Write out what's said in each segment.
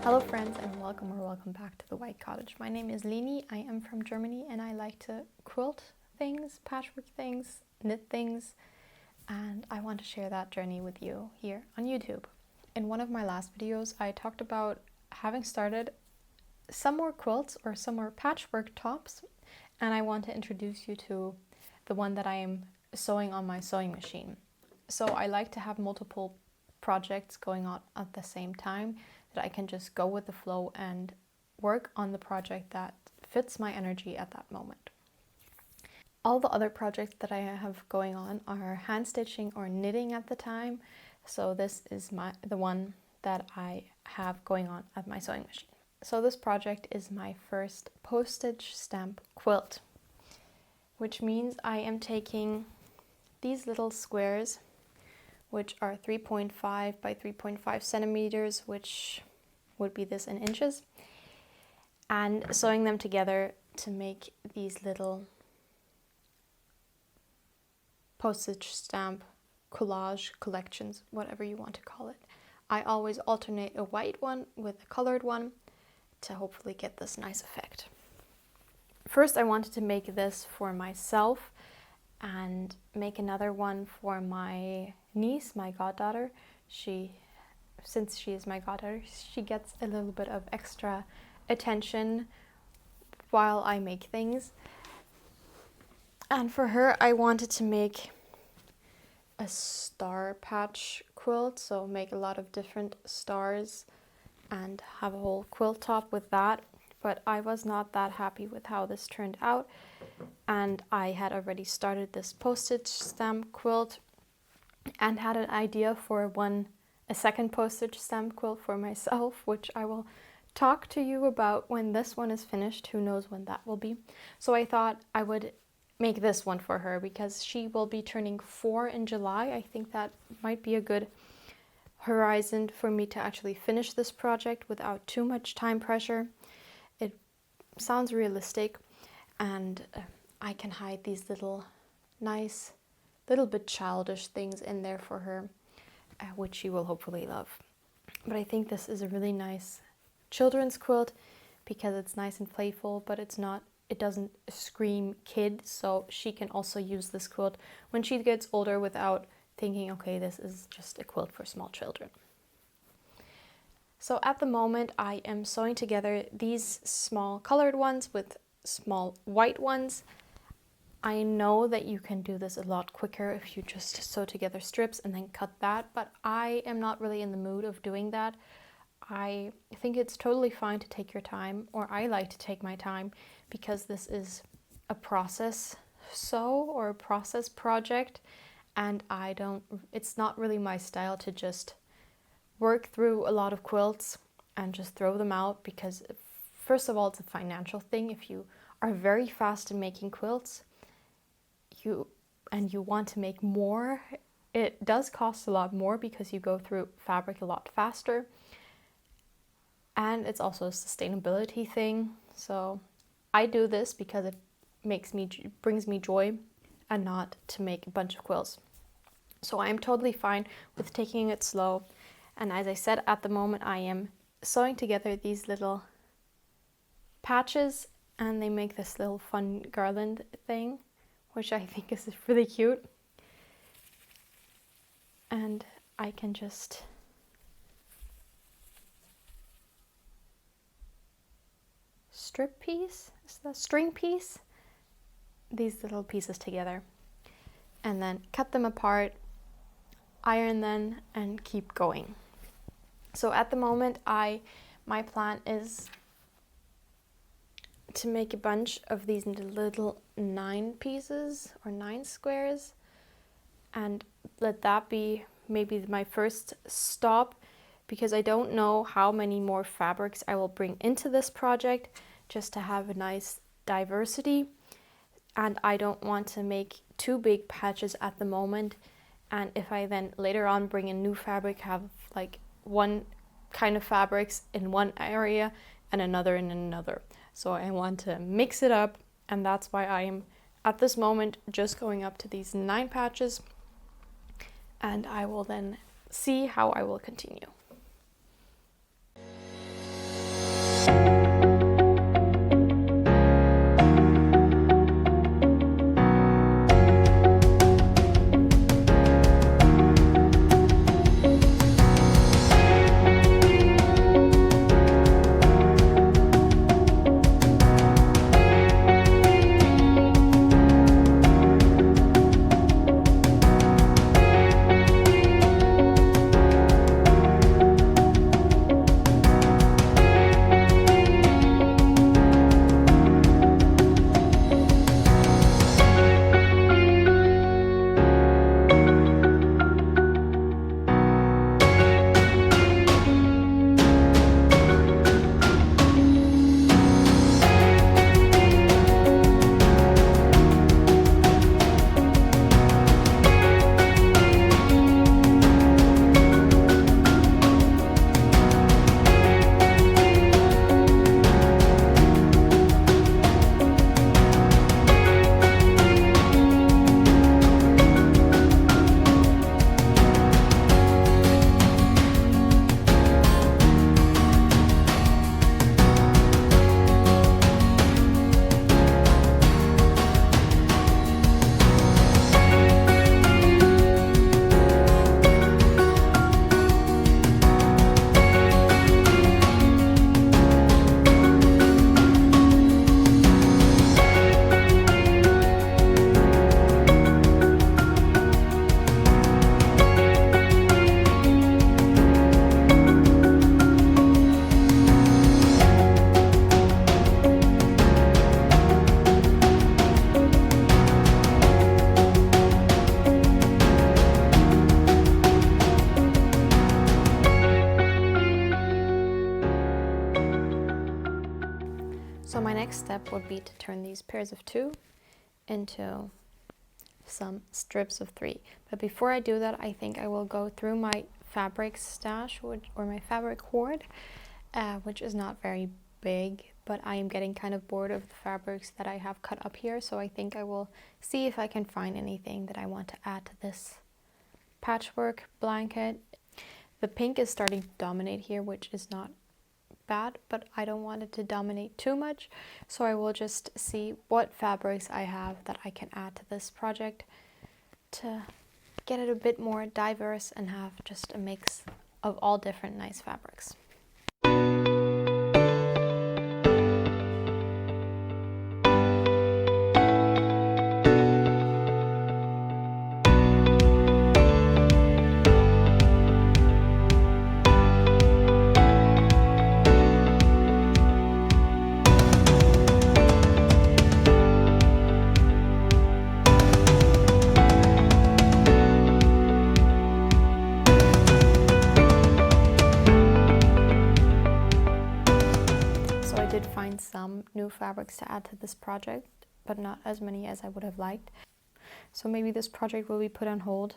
Hello friends and welcome back to the White Cottage. My name is Leni, I am from Germany and I like to quilt things, patchwork things, knit things, and I want to share that journey with you here on YouTube. In one of my last videos I talked about having started some more quilts or some more patchwork tops, and I want to introduce you to the one that I am sewing on my sewing machine. So I like to have multiple projects going on at the same time, that I can just go with the flow and work on the project that fits my energy at that moment. All the other projects that I have going on are hand stitching or knitting at the time, so this is the one that I have going on at my sewing machine. So this project is my first postage stamp quilt, which means I am taking these little squares, which are 3.5 by 3.5 centimeters, which would be this in inches, and sewing them together to make these little postage stamp collage collections, whatever you want to call it. I always alternate a white one with a colored one to hopefully get this nice effect. First, I wanted to make this for myself and make another one for my niece, my goddaughter. Since she is my goddaughter, she gets a little bit of extra attention while I make things. And for her, I wanted to make a star patch quilt, so make a lot of different stars and have a whole quilt top with that. But I was not that happy with how this turned out, and I had already started this postage stamp quilt and had an idea for a second postage stamp quilt for myself, which I will talk to you about when this one is finished. Who knows when that will be. So I thought I would make this one for her because she will be turning 4 in July. I think that might be a good horizon for me to actually finish this project without too much time pressure. It sounds realistic, and I can hide these little nice, little bit childish things in there for her, which she will hopefully love. But I think this is a really nice children's quilt because it's nice and playful, but it doesn't scream kid, so she can also use this quilt when she gets older without thinking, okay, this is just a quilt for small children. So at the moment I am sewing together these small colored ones with small white ones. I know that you can do this a lot quicker if you just sew together strips and then cut that, but I am not really in the mood of doing that. I think it's totally fine to take your time, or I like to take my time, because this is a process sew or a process project, and it's not really my style to just work through a lot of quilts and just throw them out, because first of all, it's a financial thing. If you are very fast in making quilts, you want to make more, it does cost a lot more because you go through fabric a lot faster, and it's also a sustainability thing. So I do this because it brings me joy, and not to make a bunch of quilts. So I am totally fine with taking it slow. And as I said, at the moment I am sewing together these little patches, and they make this little fun garland thing, which I think is really cute. And I can just string piece these little pieces together, and then cut them apart, iron them, and keep going. So at the moment my plan is to make a bunch of these little 9 pieces or 9 squares, and let that be maybe my first stop, because I don't know how many more fabrics I will bring into this project, just to have a nice diversity. And I don't want to make too big patches at the moment, and if I then later on bring in new fabric, have like one kind of fabrics in one area and another in another. So I want to mix it up, and that's why I am at this moment just going up to these 9 patches, and I will then see how I will continue. So my next step would be to turn these pairs of 2 into some strips of 3. But before I do that, I think I will go through my fabric stash or my fabric hoard, which is not very big, but I am getting kind of bored of the fabrics that I have cut up here, so I think I will see if I can find anything that I want to add to this patchwork blanket. The pink is starting to dominate here, which is not bad, but I don't want it to dominate too much, so I will just see what fabrics I have that I can add to this project to get it a bit more diverse and have just a mix of all different nice fabrics. Some new fabrics to add to this project, but not as many as I would have liked. So maybe this project will be put on hold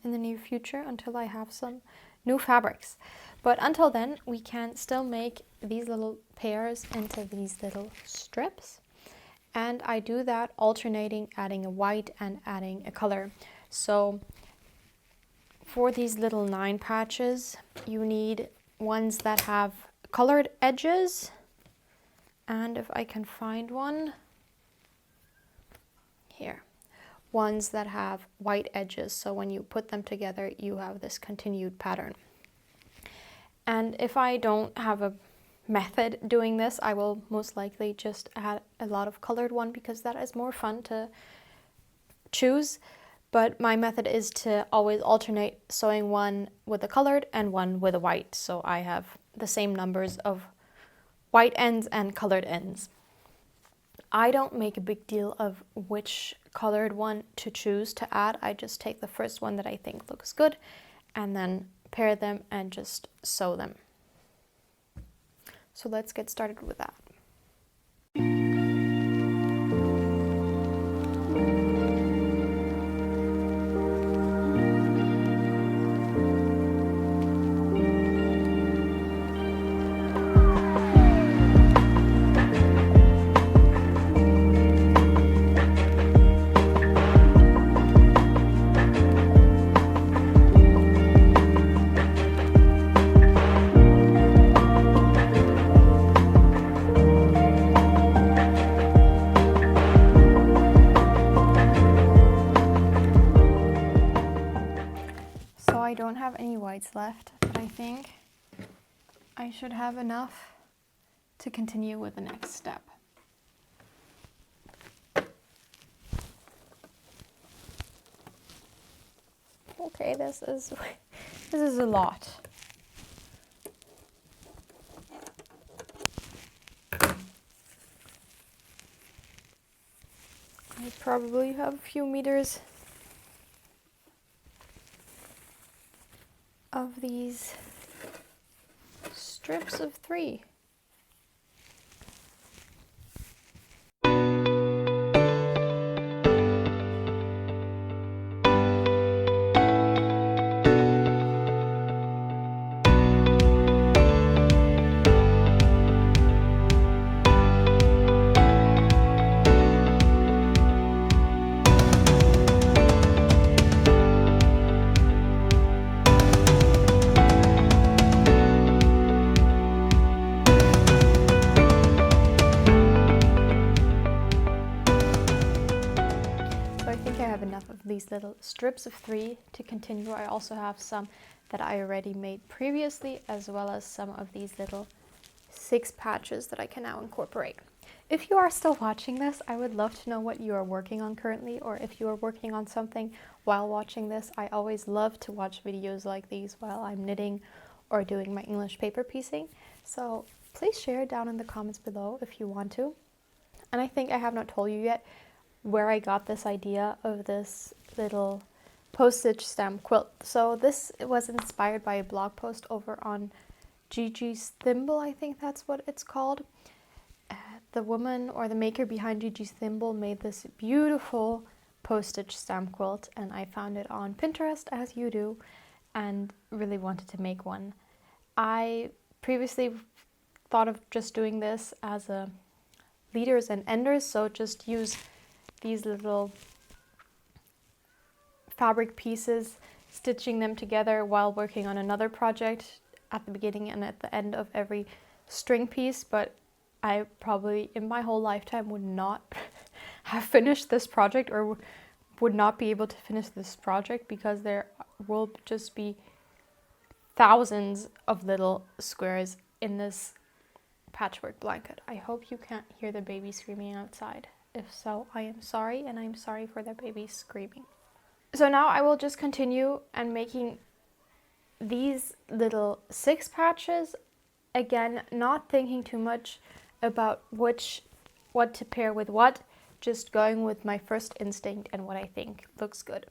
in the near future until I have some new fabrics. But until then, we can still make these little pairs into these little strips. And I do that alternating, adding a white and adding a color. So for these little 9 patches, you need ones that have colored edges. And if I can find one, here, ones that have white edges, so when you put them together you have this continued pattern. And if I don't have a method doing this, I will most likely just add a lot of colored one, because that is more fun to choose. But my method is to always alternate sewing one with a colored and one with a white, so I have the same numbers of white ends and colored ends. I don't make a big deal of which colored one to choose to add. I just take the first one that I think looks good and then pair them and just sew them. So let's get started with that. I don't have any whites left, but I think I should have enough to continue with the next step. Okay, this is a lot. I probably have a few meters of these strips of 3. These little strips of 3 to continue. I also have some that I already made previously, as well as some of these little 6 patches that I can now incorporate. If you are still watching this, I would love to know what you are working on currently, or if you are working on something while watching this. I always love to watch videos like these while I'm knitting or doing my English paper piecing. So please share down in the comments below if you want to. And I think I have not told you yet where I got this idea of this little postage stamp quilt. So this was inspired by a blog post over on Gigi's Thimble, I think that's what it's called. the woman or the maker behind Gigi's Thimble made this beautiful postage stamp quilt, and I found it on Pinterest, as you do, and really wanted to make one. I previously thought of just doing this as a leaders and enders, so just use these little fabric pieces, stitching them together while working on another project at the beginning and at the end of every string piece, but I probably in my whole lifetime would not have finished this project, or would not be able to finish this project, because there will just be thousands of little squares in this patchwork blanket. I hope you can't hear the baby screaming outside. If so, I am sorry, and I'm sorry for the baby screaming. So now I will just continue and making these little 6 patches. Again, not thinking too much about what to pair with what, just going with my first instinct and what I think looks good.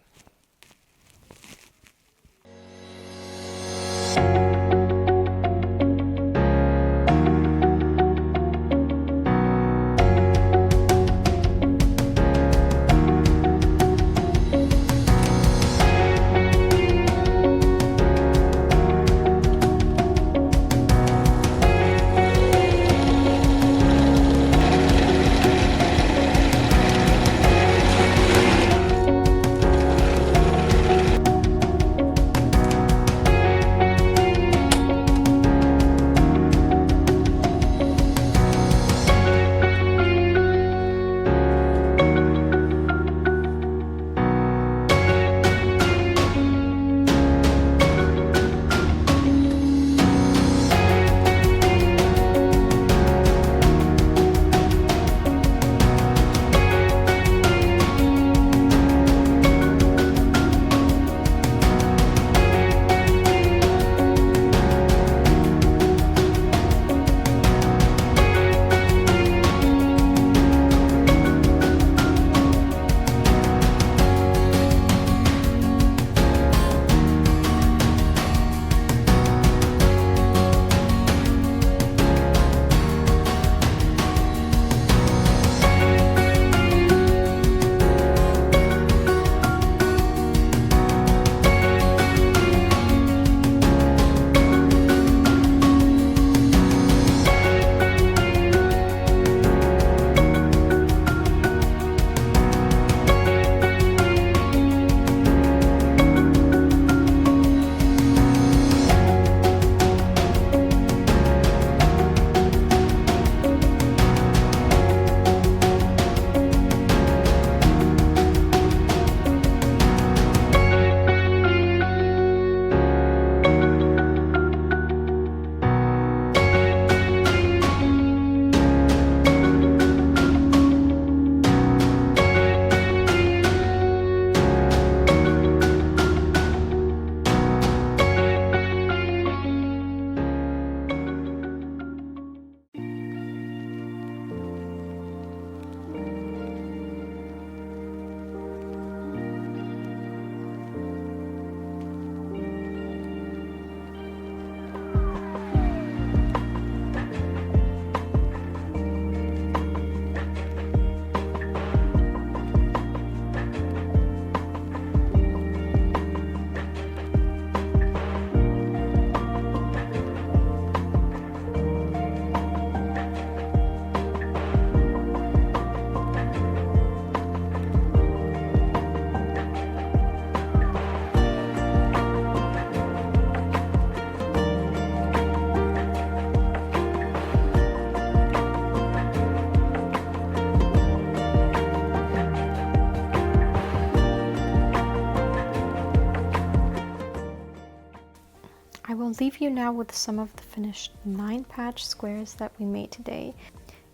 I will leave you now with some of the finished 9 patch squares that we made today.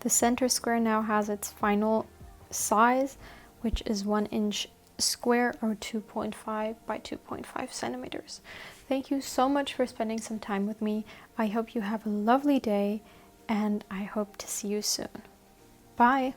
The center square now has its final size, which is 1 inch square, or 2.5 by 2.5 centimeters. Thank you so much for spending some time with me. I hope you have a lovely day, and I hope to see you soon. Bye!